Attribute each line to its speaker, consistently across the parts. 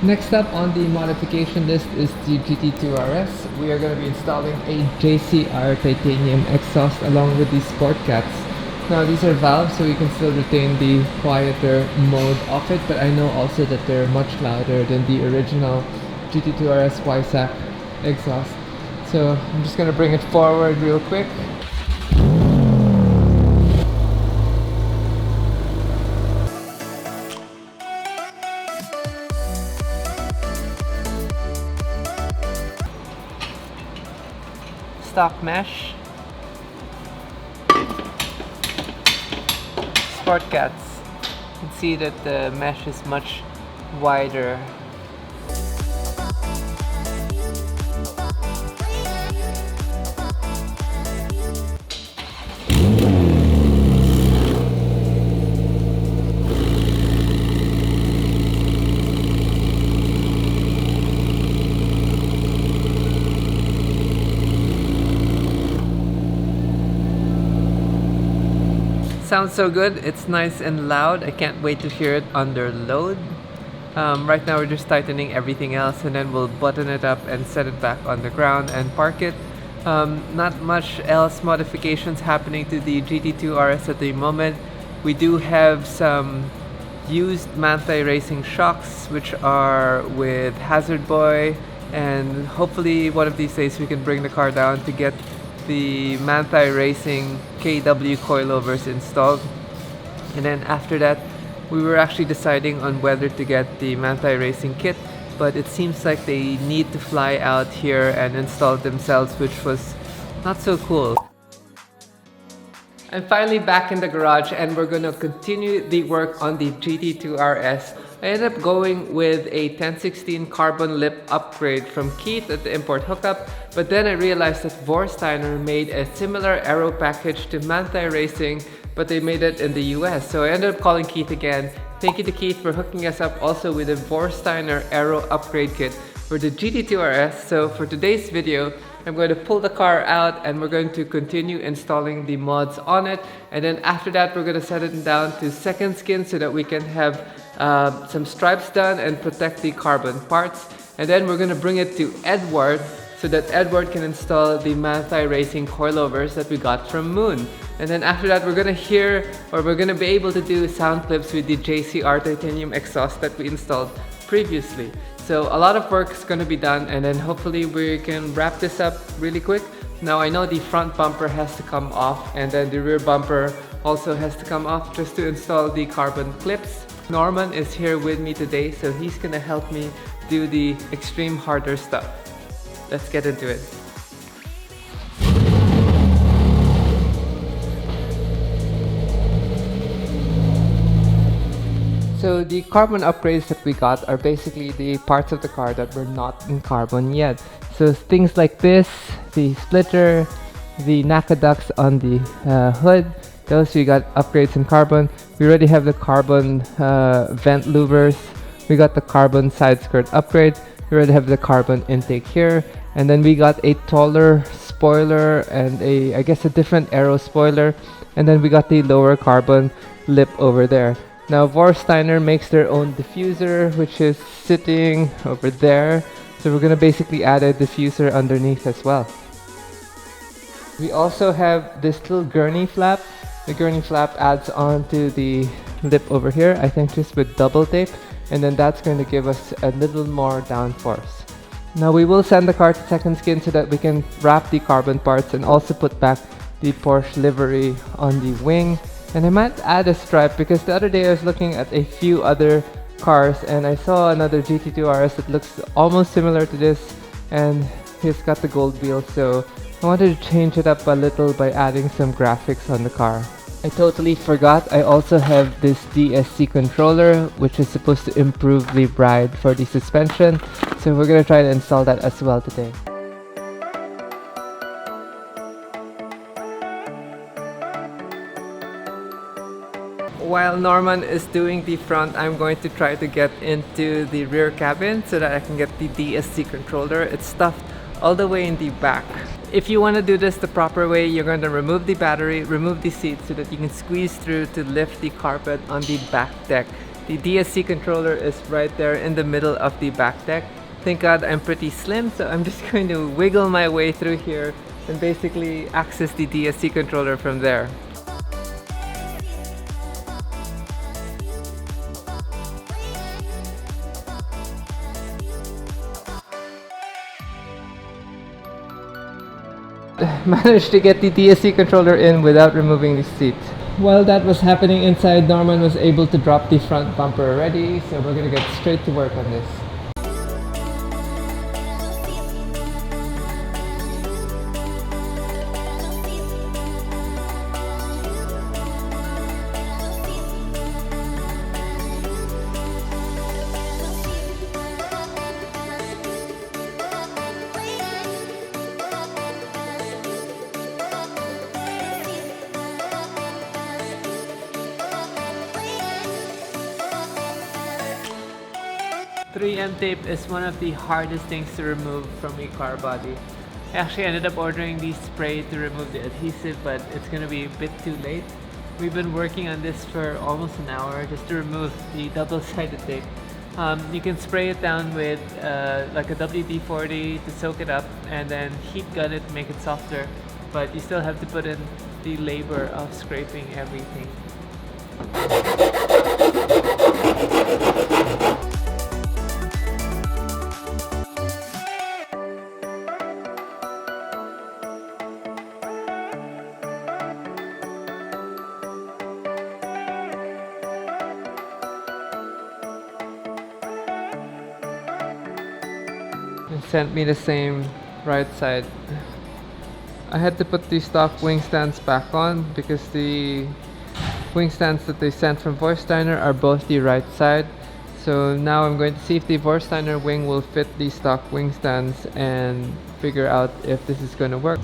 Speaker 1: Next up on the modification list is the GT2RS. We are going to be installing a JCR titanium exhaust along with the Sport Cats. Now these are valves, so we can still retain the quieter mode of it, but I know also that they're much louder than the original GT2RS Weissach exhaust. So I'm just going to bring it forward real quick. Stock mesh, Sport Cats. You can see that the mesh is much wider. Sounds so good. It's nice and loud. I can't wait to hear it under load. Right now we're just tightening everything else, and then we'll button it up and set it back on the ground and park it. Not much else modifications happening to the GT2RS at the moment. We do have some used Manthey Racing shocks, which are with Hazard Boy, and hopefully one of these days we can bring the car down to get the Manthey Racing KW coilovers installed. And then after that, we were actually deciding on whether to get the Manthey Racing kit, but it seems like they need to fly out here and install it themselves, which was not so cool. I'm finally back in the garage and we're gonna continue the work on the GT2RS. I ended up going with a 1016 carbon lip upgrade from Keith at the import hookup, but then I realized that Vorsteiner made a similar Aero package to Manthey Racing, but they made it in the US. So I ended up calling Keith again. Thank you to Keith for hooking us up also with a Vorsteiner Aero upgrade kit for the GT2RS. So for today's video, I'm going to pull the car out and we're going to continue installing the mods on it. And then after that, we're going to set it down to second skin so that we can have some stripes done and protect the carbon parts. And then we're going to bring it to Edward so that Edward can install the Manthey Racing coilovers that we got from Moon. And then after that, we're going to be able to do sound clips with the JCR titanium exhaust that we installed previously. So a lot of work is going to be done, and then hopefully we can wrap this up really quick. Now I know the front bumper has to come off, and then the rear bumper also has to come off just to install the carbon clips. Norman is here with me today, so he's gonna help me do the extreme harder stuff. Let's get into it. So the carbon upgrades that we got are basically the parts of the car that were not in carbon yet. So things like this, the splitter, the NACA ducts on the hood, those we got upgrades in carbon. We already have the carbon vent louvers. We got the carbon side skirt upgrade. We already have the carbon intake here. And then we got a taller spoiler and I guess a different Aero spoiler. And then we got the lower carbon lip over there. Now Vorsteiner makes their own diffuser, which is sitting over there. So we're gonna basically add a diffuser underneath as well. We also have this little gurney flap. The gurney flap adds on to the lip over here, I think just with double tape. And then that's going to give us a little more downforce. Now we will send the car to second skin so that we can wrap the carbon parts and also put back the Porsche livery on the wing. And I might add a stripe because the other day I was looking at a few other cars and I saw another GT2RS that looks almost similar to this, and he's got the gold wheel, so I wanted to change it up a little by adding some graphics on the car. I totally forgot, I also have this DSC controller which is supposed to improve the ride for the suspension, so we're gonna try to install that as well today. While Norman is doing the front, I'm going to try to get into the rear cabin so that I can get the DSC controller. It's stuffed all the way in the back. If you want to do this the proper way, you're going to remove the battery, remove the seat so that you can squeeze through to lift the carpet on the back deck. The DSC controller is right there in the middle of the back deck. Thank God I'm pretty slim, so I'm just going to wiggle my way through here and basically access the DSC controller from there. Managed to get the DSC controller in without removing the seat. While that was happening inside, Norman was able to drop the front bumper already, so we're gonna get straight to work on this. .3M tape is one of the hardest things to remove from a car body. I actually ended up ordering the spray to remove the adhesive, but it's gonna be a bit too late. We've been working on this for almost an hour just to remove the double-sided tape. You can spray it down with like a WD-40 to soak it up and then heat gun it to make it softer, but you still have to put in the labor of scraping everything. Sent me the same right side. I had to put the stock wing stands back on because the wing stands that they sent from Vorsteiner are both the right side. So now I'm going to see if the Vorsteiner wing will fit the stock wing stands and figure out if this is going to work.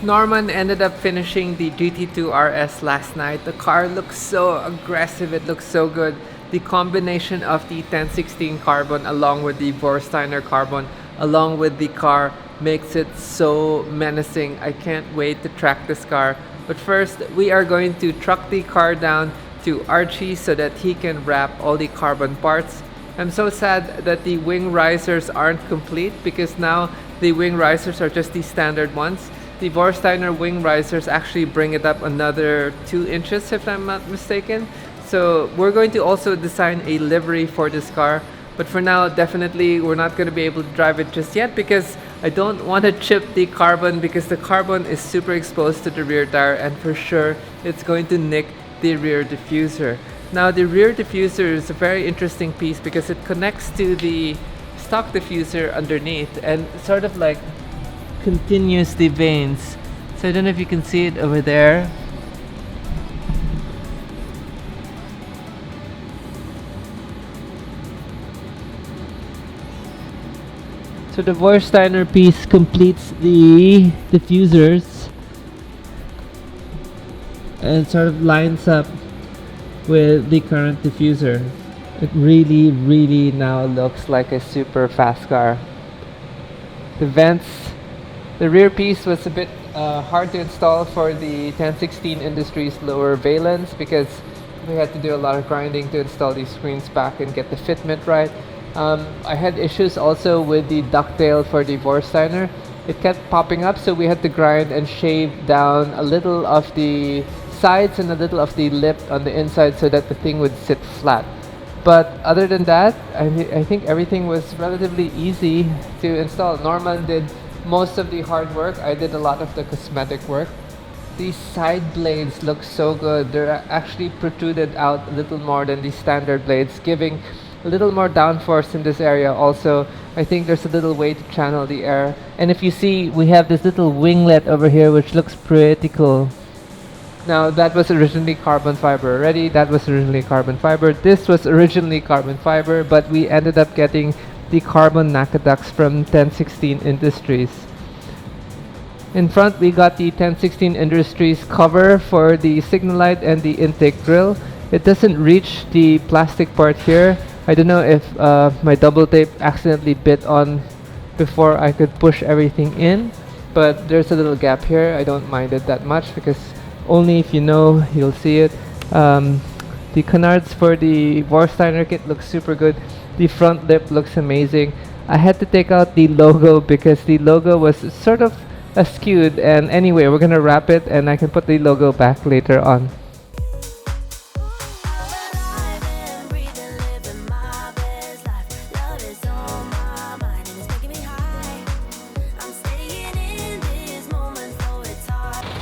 Speaker 1: Norman ended up finishing the GT2RS last night. The car looks so aggressive, it looks so good. The combination of the 1016 carbon along with the Vorsteiner carbon along with the car makes it so menacing. I can't wait to track this car. But first, we are going to truck the car down to Archie so that he can wrap all the carbon parts. I'm so sad that the wing risers aren't complete because now the wing risers are just the standard ones. The Vorsteiner wing risers actually bring it up another 2 inches if I'm not mistaken. So we're going to also design a livery for this car. But for now, definitely we're not going to be able to drive it just yet because I don't want to chip the carbon because the carbon is super exposed to the rear tire and for sure it's going to nick the rear diffuser. Now the rear diffuser is a very interesting piece because it connects to the stock diffuser underneath and sort of like continues the vanes. So I don't know if you can see it over there. So the Vorsteiner piece completes the diffusers and sort of lines up with the current diffuser. It really now looks like a super fast car. The vents, the rear piece was a bit hard to install for the 1016 Industries lower valence because we had to do a lot of grinding to install these screens back and get the fitment right. I had issues also with the ducktail for the Vorsteiner. It kept popping up, so we had to grind and shave down a little of the sides and a little of the lip on the inside so that the thing would sit flat. But other than that, I think everything was relatively easy to install. Norman did most of the hard work. I did a lot of the cosmetic work. These side blades look so good. They're actually protruded out a little more than the standard blades, giving a little more downforce in this area. Also, I think there's a little way to channel the air. And if you see, we have this little winglet over here which looks pretty cool. Now that was originally carbon fiber already, that was originally carbon fiber, this was originally carbon fiber, but we ended up getting the carbon Nakaducks from 1016 Industries. In front we got the 1016 Industries cover for the signal light and the intake grill. It doesn't reach the plastic part here. I don't know if my double tape accidentally bit on before I could push everything in, but there's a little gap here. I don't mind it that much because only if you know, you'll see it. The canards for the Vorsteiner kit looks super good. The front lip looks amazing. I had to take out the logo because the logo was sort of askewed, and anyway, we're gonna wrap it and I can put the logo back later on.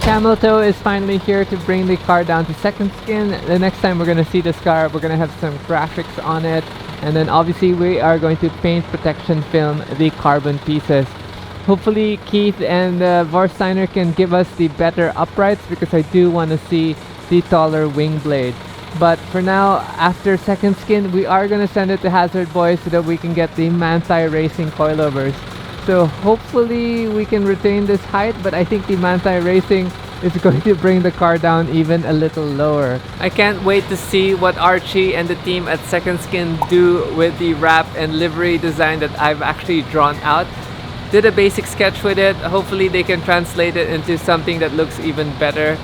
Speaker 1: Camel Toe is finally here to bring the car down to second skin. The next time we're going to see this car, we're going to have some graphics on it, and then obviously we are going to paint protection film the carbon pieces. Hopefully Keith and Vorsteiner can give us the better uprights because I do want to see the taller wing blade. But for now, after second skin, we are going to send it to Hazard Boy so that we can get the Manthai Racing coilovers. So hopefully we can retain this height, but I think the Manthai Racing is going to bring the car down even a little lower. I can't wait to see what Archie and the team at Second Skin do with the wrap and livery design that I've actually drawn out. Did a basic sketch with it. Hopefully they can translate it into something that looks even better.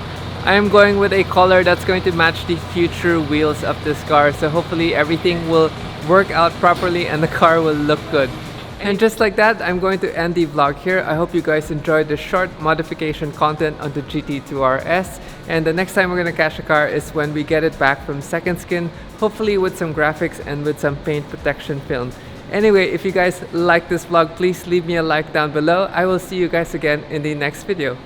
Speaker 1: I am going with a color that's going to match the future wheels of this car, so hopefully everything will work out properly and the car will look good. And just like that, I'm going to end the vlog here. I hope you guys enjoyed the short modification content on the GT2RS. And the next time we're going to cash a car is when we get it back from Second Skin, hopefully with some graphics and with some paint protection film. Anyway, if you guys like this vlog, please leave me a like down below. I will see you guys again in the next video.